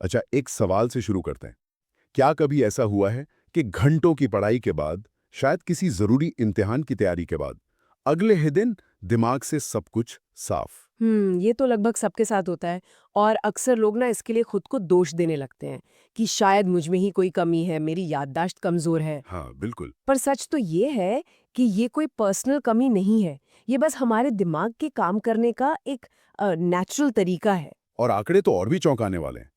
अच्छा, एक सवाल से शुरू करते हैं। क्या कभी ऐसा हुआ है कि घंटों की पढ़ाई के बाद, शायद किसी जरूरी इम्तिहान की तैयारी के बाद, अगले ही दिन दिमाग से सब कुछ साफ? ये तो लगभग सबके साथ होता है। और अक्सर लोग ना इसके लिए खुद को दोष देने लगते हैं कि शायद मुझ में ही कोई कमी है, मेरी याददाश्त कमजोर है। हाँ, बिल्कुल। पर सच तो ये है कि ये कोई पर्सनल कमी नहीं है। ये बस हमारे दिमाग के काम करने का एक नेचुरल तरीका है। और आंकड़े तो और भी चौंकाने वाले हैं।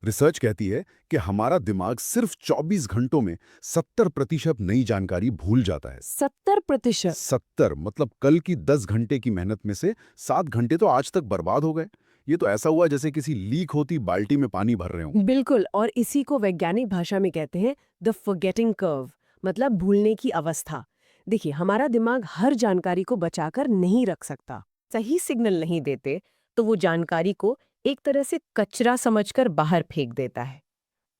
रिसर्च कहती है कि हमारा दिमाग सिर्फ 24 घंटों में 70% नई जानकारी भूल जाता है। 70%। 70 मतलब कल की 10 घंटे की मेहनत में से 7 घंटे तो आज तक बर्बाद हो गए। ये तो ऐसा हुआ जैसे किसी लीक होती बाल्टी में पानी भर रहे हो। बिल्कुल, और इसी को वैज्ञानिक भाषा में कहते हैं द फॉरगेटिंग कर्व, मतलब भूलने की अवस्था। देखिए, हमारा दिमाग हर जानकारी को बचाकर नहीं रख सकता। सही सिग्नल नहीं देते तो वो जानकारी को एक तरह से कचरा समझकर बाहर फेंक देता है।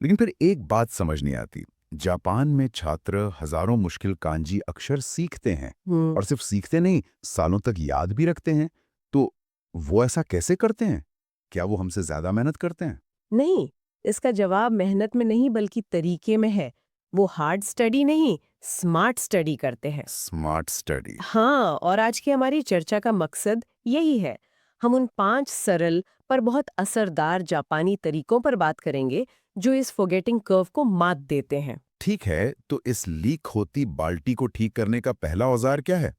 लेकिन फिर एक बात समझ नहीं आती। जापान में छात्र हजारों मुश्किल कांजी अक्षर सीखते हैं, हम्म और सिर्फ सीखते नहीं, सालों तक याद भी रखते हैं। तो वो ऐसा कैसे करते हैं? क्या वो हमसे ज्यादा मेहनत करते हैं? नहीं, इसका जवाब मेहनत में नहीं बल्कि तरीके में है। वो हार्ड स्टडी नहीं, स्मार्ट स्टडी करते हैं। Smart study. हाँ, और आज की हमारी चर्चा का मकसद यही है। हम उन 5 सरल पर बहुत असरदार जापानी तरीकों पर बात करेंगे जो इस फॉरगेटिंग कर्व को मात देते हैं। ठीक है, तो इस लीक होती बाल्टी को ठीक करने का पहला औजार क्या है?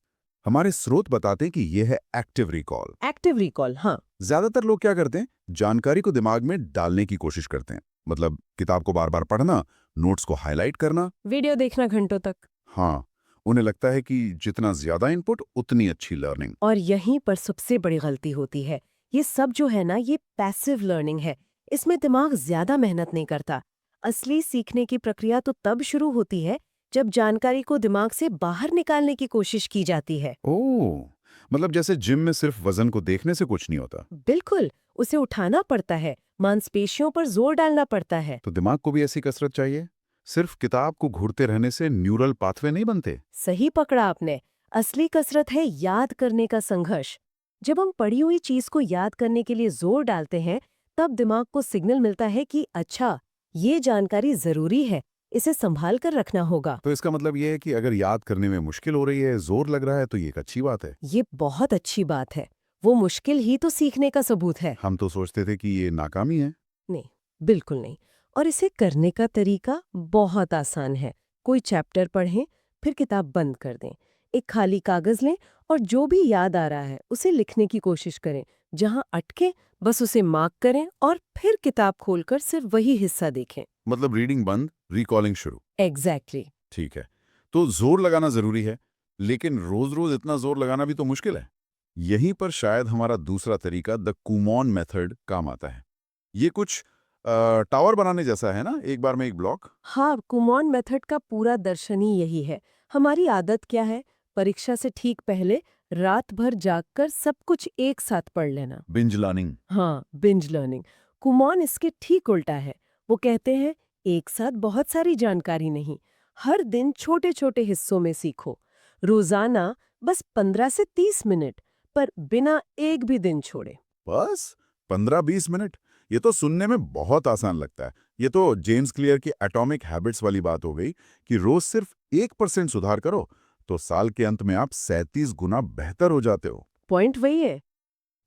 हमारे स्रोत बताते हैं कि यह है एक्टिव रिकॉल। एक्टिव रिकॉल, हाँ। ज्यादातर लोग क्या करते हैं? जानकारी को दिमाग में डालने की कोशिश करते हैं। मतलब किताब को बार बार पढ़ना, नोट्स को हाईलाइट करना। वीडियो देखना घंटों तक। हाँ, उन्हें लगता है कि जितना ज्यादा इनपुट उतनी अच्छी लर्निंग। और यहीं पर सबसे बड़ी गलती होती है। ये सब जो है ना, ये पैसिव लर्निंग है। इसमें दिमाग ज्यादा मेहनत नहीं करता। असली सीखने की प्रक्रिया तो तब शुरू होती है जब जानकारी को दिमाग से बाहर निकालने की कोशिश की जाती है। ओह, मतलब जैसे जिम में सिर्फ वजन को देखने से कुछ नहीं होता। बिल्कुल, उसे उठाना पड़ता है, मांसपेशियों पर जोर डालना पड़ता है। तो दिमाग को भी ऐसी कसरत चाहिए। सिर्फ किताब को घूरते रहने से न्यूरल पाथवे नहीं बनते। सही पकड़ा आपने। असली कसरत है याद करने का संघर्ष। जब हम पढ़ी हुई चीज को याद करने के लिए जोर डालते हैं, तब दिमाग को सिग्नल मिलता है कि अच्छा, ये जानकारी जरूरी है, इसे संभाल कर रखना होगा। तो इसका मतलब ये है कि अगर याद करने में मुश्किल हो रही है, जोर लग रहा है, तो ये एक अच्छी बात है। ये बहुत अच्छी बात है। वो मुश्किल ही तो सीखने का सबूत है। हम तो सोचते थे कि ये नाकामी है। नहीं, बिल्कुल नहीं। और इसे करने का तरीका बहुत आसान है। कोई चैप्टर पढ़ें, फिर किताब बंद कर दें। एक खाली कागज लें और जो भी याद आ रहा है उसे लिखने की कोशिश करें। जहां अटके, बस उसे मार्क करें और फिर किताब खोलकर सिर्फ वही हिस्सा देखें। मतलब रीडिंग बंद, रिकॉलिंग शुरू। एग्जैक्टली। ठीक है। तो जोर लगाना जरूरी है, लेकिन रोज रोज इतना जोर लगाना भी तो मुश्किल है। यहीं पर शायद हमारा दूसरा तरीका, द कुमॉन मेथड, काम आता है। ये कुछ टावर बनाने जैसा है ना, एक बार में एक ब्लॉक। हाँ, कुमॉन मेथड का पूरा दर्शन ही यही है। हमारी आदत क्या है? परीक्षा से ठीक पहले रात भर जागकर सब कुछ एक साथ पढ़ लेना। Binge learning. हाँ, बिंज लर्निंग। कुमॉन इसके ठीक उल्टा है। वो कहते हैं, एक साथ बहुत सारी जानकारी नहीं, हर दिन छोटे छोटे हिस्सों में सीखो। रोजाना बस 15 से 30 मिनट, पर बिना एक भी दिन छोड़े। बस 15-20 मिनट? ये तो सुनने में बहुत आसान लगता है। ये तो जेम्स क्लियर की एटॉमिक हैबिट्स वाली बात हो गई कि रोज सिर्फ 1% सुधार करो तो साल के अंत में आप 37 गुना बेहतर हो जाते हो। पॉइंट वही है,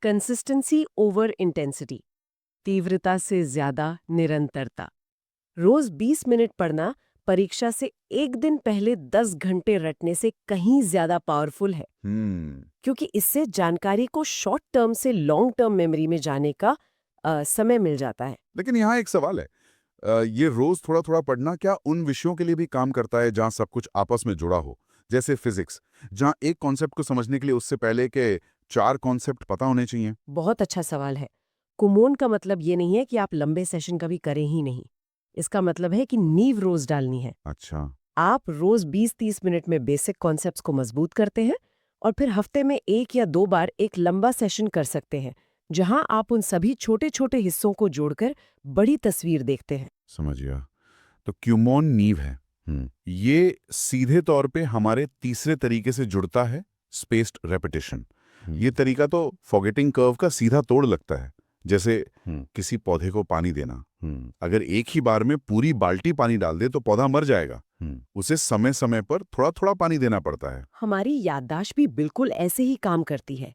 कंसिस्टेंसी ओवर इंटेंसिटी। तीव्रता से ज्यादा निरंतरता। रोज 20 मिनट पढ़ना परीक्षा से एक दिन पहले 10 घंटे रटने से कहीं ज्यादा पावरफुल है। हम्म। क्योंकि इससे जानकारी को शॉर्ट टर्म से लॉन्ग टर्म मेमोरी में जाने का समय मिल जाता है। लेकिन यहाँ एक सवाल है। ये रोज थोड़ा थोड़ा पढ़ना क्या उन विषयों के लिए भी काम करता है जहाँ सब कुछ आपस में जुड़ा हो? जैसे फिजिक्स, जहाँ एक कॉन्सेप्ट को समझने के लिए उससे पहले के 4 कॉन्सेप्ट पता होने चाहिए। बहुत अच्छा सवाल है। कुमोन का मतलब ये नहीं है कि आप लंबे सेशन कभी करें ही नहीं। इसका मतलब है कि नींव रोज डालनी है। अच्छा। आप रोज 20-30 मिनट में बेसिक कॉन्सेप्ट्स को मजबूत करते हैं और फिर हफ्ते में 1 या 2 बार एक लंबा सेशन कर सकते हैं, जहां आप उन सभी छोटे-छोटे हिस्सों को जोड़कर बड़ी तस्वीर देखते हैं। समझ गया। तो क्यूमोन नीव है। ये सीधे तौर पे हमारे तीसरे तरीके से जुड़ता है, स्पेस्ड रेपिटेशन। ये तरीका तो फॉरगेटिंग कर्व का सीधा तोड़ लगता है। जैसे किसी पौधे को पानी देना, अगर एक ही बार में पूरी बाल्टी पानी डाल दे तो पौधा मर जाएगा। उसे समय समय पर थोड़ा थोड़ा पानी देना पड़ता है। हमारी याददाश्त भी बिल्कुल ऐसे ही काम करती है।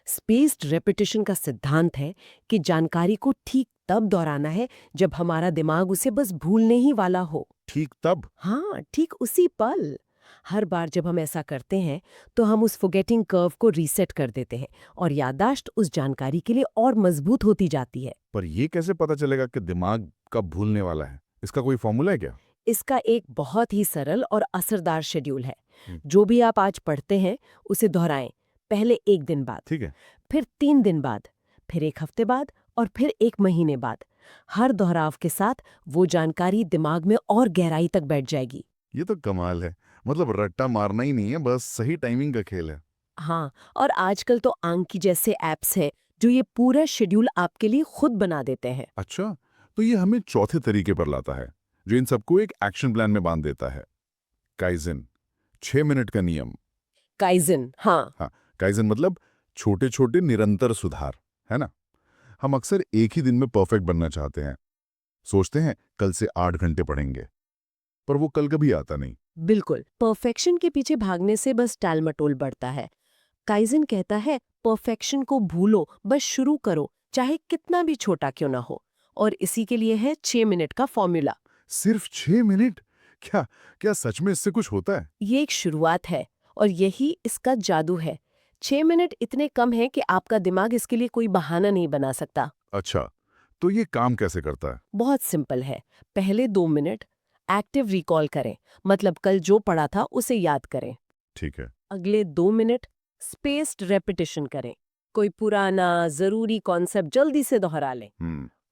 स्पेस्ड रेपिटेशन का सिद्धांत है कि जानकारी को ठीक तब दोहराना है जब हमारा दिमाग उसे बस भूलने ही वाला हो। ठीक तब? हाँ, ठीक उसी पल। हर बार जब हम ऐसा करते हैं तो हम उस फॉरगेटिंग कर्व को रीसेट कर देते हैं और याददाश्त उस जानकारी के लिए और मजबूत होती जाती है। पर यह कैसे पता चलेगा कि दिमाग कब भूलने वाला है? इसका कोई फॉर्मूला है क्या? इसका एक बहुत ही सरल और असरदार शेड्यूल है। जो भी आप आज पढ़ते हैं उसे दोहराएं। पहले 1 दिन बाद, ठीक है। फिर 3 दिन बाद, फिर 1 हफ्ते बाद और फिर 1 महीने बाद। हर दोहराव के साथ वो जानकारी दिमाग में और गहराई तक बैठ जाएगी। ये तो कमाल है। मतलब रट्टा मारना ही नहीं है, बस सही टाइमिंग का खेल है। हाँ, और आजकल तो आंकी जैसे ऐप्स हैं जो ये पूरा शेड्यूल आपके लिए खुद बना देते हैं। अच्छा, तो ये हमें चौथे तरीके पर लाता है जो इन सबको एक एक्शन प्लान में बांध देता है। काइजन, 6 मिनट का नियम। काइजन, हाँ। हाँ, काइजन मतलब छोटे छोटे निरंतर सुधार, है ना? हम अक्सर एक ही दिन में परफेक्ट बनना चाहते हैं। सोचते हैं कल से 8 घंटे पढ़ेंगे, पर वो कल कभी आता नहीं। बिल्कुल, परफेक्शन के पीछे भागने से बस टालमटोल बढ़ता है। काइजन कहता है परफेक्शन को भूलो, बस शुरू करो, चाहे कितना भी छोटा क्यों ना हो। और इसी के लिए है 6 मिनट का फॉर्मूला। सिर्फ 6 मिनट? क्या क्या सच में इससे कुछ होता है? ये एक शुरुआत है और यही इसका जादू है। 6 मिनट इतने कम है कि आपका दिमाग इसके लिए कोई बहाना नहीं बना सकता। अच्छा, तो ये काम कैसे करता है? बहुत सिंपल है। पहले 2 मिनट एक्टिव रिकॉल करें, मतलब कल जो पढ़ा था उसे याद करें। ठीक है। अगले 2 मिनट स्पेस्ड रेपिटेशन करें, कोई पुराना ज़रूरी कॉन्सेप्ट जल्दी से दोहरा लें।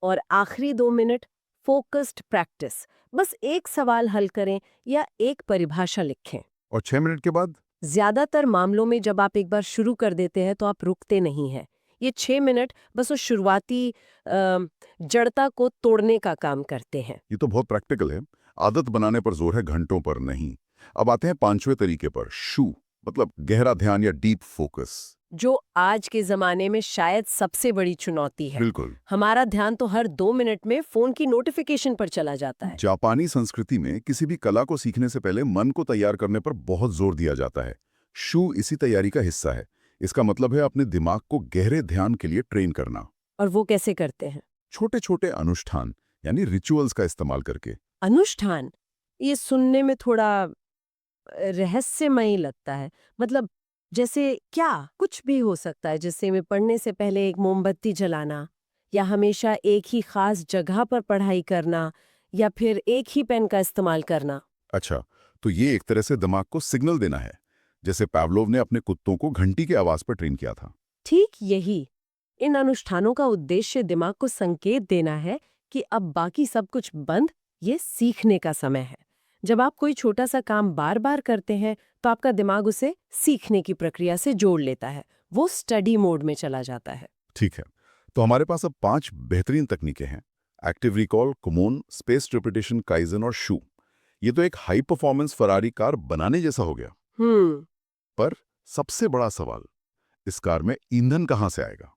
और आखिरी 2 मिनट फोकस्ड प्रैक्टिस, बस एक सवाल हल करें या एक परिभाषा लिखें। और 6 मिनट के बाद? ज्यादातर मामलों में जब आप एक बार शुरू कर देते हैं तो आप रुकते नहीं हैं। ये 6 मिनट बस उस शुरुआती जड़ता को तोड़ने का काम करते हैं। ये तो बहुत प्रैक्टिकल है। आदत बनाने पर जोर है, घंटों पर नहीं। अब आते हैं 5वें तरीके पर, शू, मतलब गहरा ध्यान या डीप फोकस। जो आज के जमाने में शायद सबसे बड़ी चुनौती है। बिल्कुल। हमारा ध्यान तो हर 2 मिनट में फोन की नोटिफिकेशन पर चला जाता है। जापानी संस्कृति में किसी भी कला को सीखने से पहले मन को तैयार करने पर बहुत जोर दिया जाता है। शू इसी तैयारी का हिस्सा है। इसका मतलब है अपने दिमाग को गहरे ध्यान के लिए ट्रेन करना। और वो कैसे करते हैं? छोटे छोटे अनुष्ठान यानी रिचुअल्स का इस्तेमाल करके। अनुष्ठान, ये सुनने में थोड़ा रहस्यमयी लगता है। मतलब जैसे क्या? कुछ भी हो सकता है, जैसे में पढ़ने से पहले एक मोमबत्ती जलाना, या हमेशा एक ही खास जगह पर पढ़ाई करना, या फिर एक ही पेन का इस्तेमाल करना। अच्छा, तो ये एक तरह से दिमाग को सिग्नल देना है, जैसे पावलोव ने अपने कुत्तों को घंटी की आवाज पर ट्रेन किया था। ठीक यही। इन अनुष्ठानों का उद्देश्य दिमाग को संकेत देना है कि अब बाकी सब कुछ बंद, ये सीखने का समय है। जब आप कोई छोटा सा काम बार बार करते हैं तो आपका दिमाग उसे सीखने की प्रक्रिया से जोड़ लेता है, वो स्टडी मोड में चला जाता है। ठीक है, तो हमारे पास अब 5 बेहतरीन तकनीकें हैं: active recall, Kumon, spaced repetition, kaizen और शू। ये तो एक हाई परफॉर्मेंस फरारी कार बनाने जैसा हो गया। पर सबसे बड़ा सवाल, इस कार में ईंधन कहां से आएगा?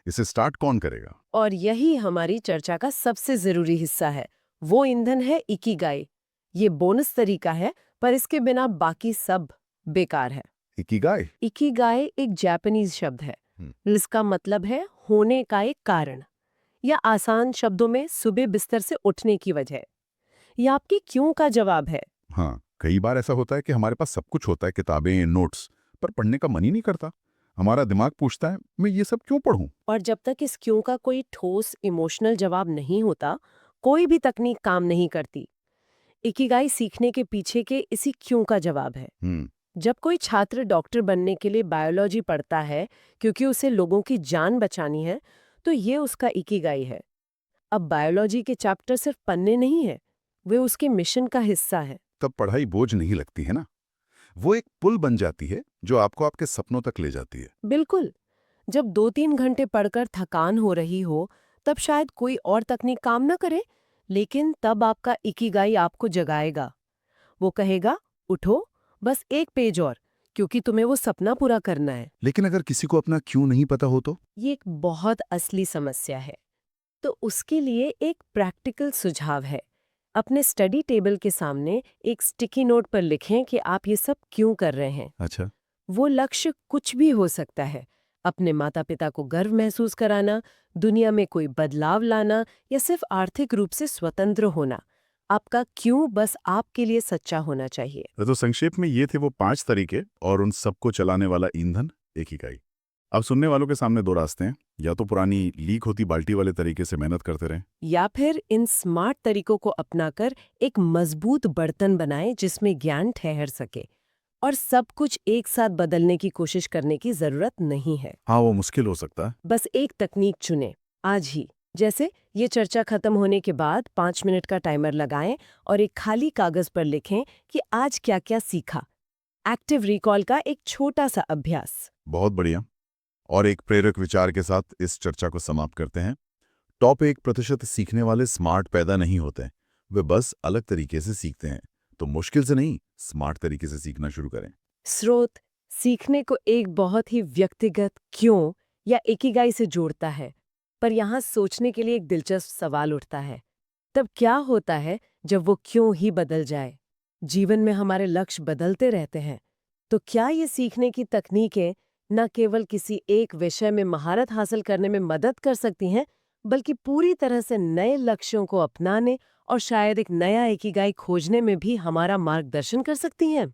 इसे स्टार्ट कौन करेगा? और यही हमारी चर्चा का सबसे जरूरी हिस्सा है। वो ईंधन है इकिगाई। ये बोनस तरीका है, पर इसके बिना बाकी सब बेकार है। इकिगाई? इकिगाई एक जापानीज शब्द है जिसका मतलब है होने का एक कारण, या आसान शब्दों में सुबह बिस्तर से उठने की वजह। ये आपकी क्यों का जवाब है। हाँ, कई बार ऐसा होता है कि हमारे पास सब कुछ होता है, किताबें, नोट्स, पर पढ़ने का मन ही नहीं करता। हमारा दिमाग पूछता है, मैं ये सब क्यों पढ़ूं? और जब तक इस क्यों का कोई ठोस इमोशनल जवाब नहीं होता, कोई भी तकनीक काम नहीं करती। इकिगाई सीखने के पीछे के इसी क्यों का जवाब है। जब कोई छात्र डॉक्टर बनने के लिए बायोलॉजी पढ़ता है क्योंकि उसे लोगों की जान बचानी है, तो ये उसका इकिगाई है। अब बायोलॉजी के चैप्टर सिर्फ पन्ने नहीं है, वे उसके मिशन का हिस्सा है। तब पढ़ाई बोझ नहीं लगती है ना, वो एक पुल बन जाती है जो आपको आपके सपनों तक ले जाती है। बिल्कुल। जब 2-3 घंटे पढ़कर थकान हो रही हो, तब शायद कोई और तकनीक काम न करे, लेकिन तब आपका इकिगाई आपको जगाएगा। वो कहेगा, उठो, बस एक पेज और, क्योंकि तुम्हें वो सपना पूरा करना है। लेकिन अगर किसी को अपना क्यों नहीं पता हो तो? ये एक बहुत असली समस्या है। तो उसके लिए एक प्रैक्टिकल सुझाव है। अपने स्टडी टेबल के सामने एक स्टिकी नोट पर लिखें कि आप ये सब क्यों कर रहे हैं। अच्छा। वो लक्ष्य कुछ भी हो सकता है। अपने माता-पिता को गर्व महसूस कराना, दुनिया में कोई बदलाव लाना या सिर्फ आर्थिक रूप से स्वतंत्र होना। आपका क्यों बस आपके लिए सच्चा होना चाहिए। तो संक्षेप में ये थे वो 5 तरीके और उन सबको चलाने वाला ईंधन, एक इकाई। अब सुनने वालों के सामने 2 रास्ते हैं, या तो पुरानी लीक होती बाल्टी वाले तरीके से मेहनत करते रहें, या फिर इन स्मार्ट तरीकों को अपनाकर एक मजबूत बर्तन बनाएं जिसमें ज्ञान ठहर सके। और सब कुछ एक साथ बदलने की कोशिश करने की जरूरत नहीं है। हाँ, वो मुश्किल हो सकता है। बस एक तकनीक चुनें, आज ही। जैसे ये चर्चा खत्म होने के बाद 5 मिनट का टाइमर लगाएं और एक खाली कागज पर लिखें कि आज क्या क्या सीखा। एक्टिव रिकॉल का एक छोटा सा अभ्यास। बहुत बढ़िया। और एक प्रेरक विचार के साथ इस चर्चा को समाप्त करते हैं। टॉप 1% सीखने वाले स्मार्ट पैदा नहीं होते, वे बस अलग तरीके से सीखते हैं। तो मुश्किल से नहीं, स्मार्ट तरीके से सीखना शुरू करें। स्रोत सीखने को एक बहुत ही व्यक्तिगत क्यों या इकिगाई से जोड़ता है, पर यहाँ सोचने के लिए एक दिलचस्प सवाल उठता है। तब क्या होता है जब वो क्यों ही बदल जाए? जीवन में हमारे लक्ष्य बदलते रहते हैं, तो क्या ये सीखने की तकनीकें न केवल किसी एक विषय में महारत हासिल करने में मदद कर सकती हैं, बल्कि पूरी तरह से नए लक्ष्यों को अपनाने और शायद एक नया इकिगाई खोजने में भी हमारा मार्गदर्शन कर सकती हैं?